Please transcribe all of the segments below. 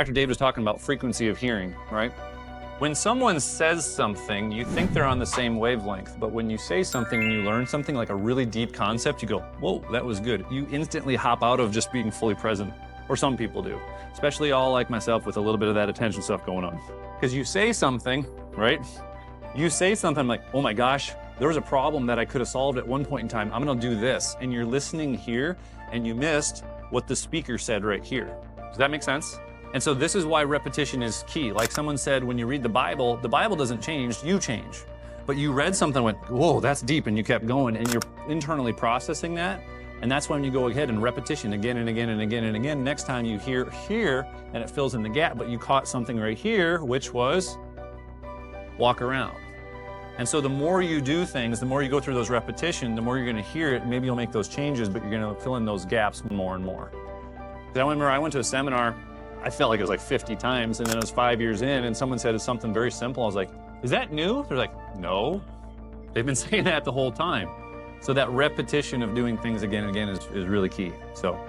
Dr. Dave was talking about frequency of hearing, right? When someone says something, you think they're on the same wavelength, but when you say something and you learn something like a really deep concept, you go, whoa, that was good. You instantly hop out of just being fully present, or some people do, especially all like myself with a little bit of that attention stuff going on. Because you say something, right? You say something like, oh my gosh, there was a problem that I could have solved at one point in time. I'm gonna do this. And you're listening here and you missed what the speaker said right here. Does that make sense? And so this is why repetition is key. Like someone said, when you read the Bible doesn't change, you change. But you read something and went, whoa, that's deep, and you kept going, and you're internally processing that. And that's when you go ahead and repetition again and again and again and again. Next time you hear here, and it fills in the gap, but you caught something right here, which was walk around. And so the more you do things, the more you go through those repetition, the more you're gonna hear it. Maybe you'll make those changes, but you're gonna fill in those gaps more and more. I remember I went to a seminar, I felt like it was like 50 times, and then it was 5 years in, and someone said it's something very simple. I was like, is that new? They're like, no. They've been saying that the whole time. So that repetition of doing things again and again is really key. So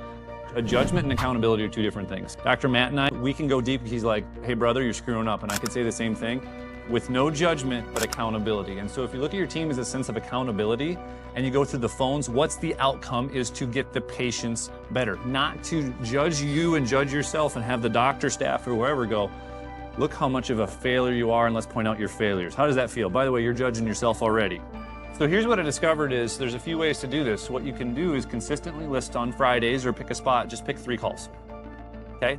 a judgment and accountability are two different things. Dr. Matt and I, we can go deep. He's like, hey brother, you're screwing up. And I could say the same thing with no judgment, but accountability. And so if you look at your team as a sense of accountability and you go through the phones, what's the outcome is to get the patients better, not to judge you and judge yourself and have the doctor, staff, or whoever go, look how much of a failure you are and let's point out your failures. How does that feel? By the way, you're judging yourself already. So here's what I discovered is there's a few ways to do this. What you can do is consistently list on Fridays or pick a spot, just pick 3 calls, okay?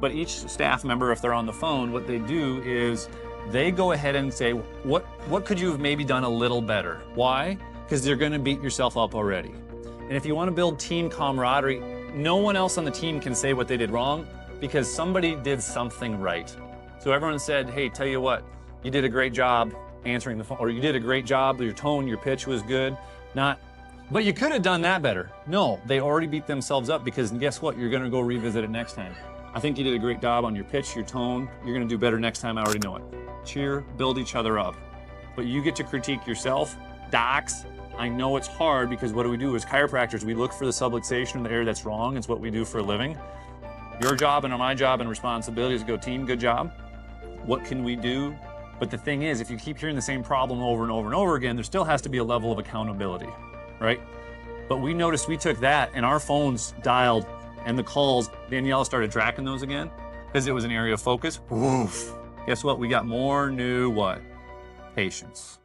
But each staff member, if they're on the phone, what they do is they go ahead and say, what could you have maybe done a little better? Why? Because they're gonna beat yourself up already. And if you wanna build team camaraderie, no one else on the team can say what they did wrong because somebody did something right. So everyone said, hey, tell you what, you did a great job answering the phone, or you did a great job, your tone, your pitch was good. Not, but you could have done that better. No, they already beat themselves up because guess what? You're gonna go revisit it next time. I think you did a great job on your pitch, your tone. You're gonna do better next time, I already know it. Cheer, build each other up. But you get to critique yourself. Docs, I know it's hard because what do we do as chiropractors? We look for the subluxation in the area that's wrong. It's what we do for a living. Your job and my job and responsibility is to go, team, good job. What can we do? But the thing is, if you keep hearing the same problem over and over and over again, there still has to be a level of accountability, right? But we noticed we took that and our phones dialed and the calls, Danielle started tracking those again because it was an area of focus. Woof. Guess what? We got more new what? Patients.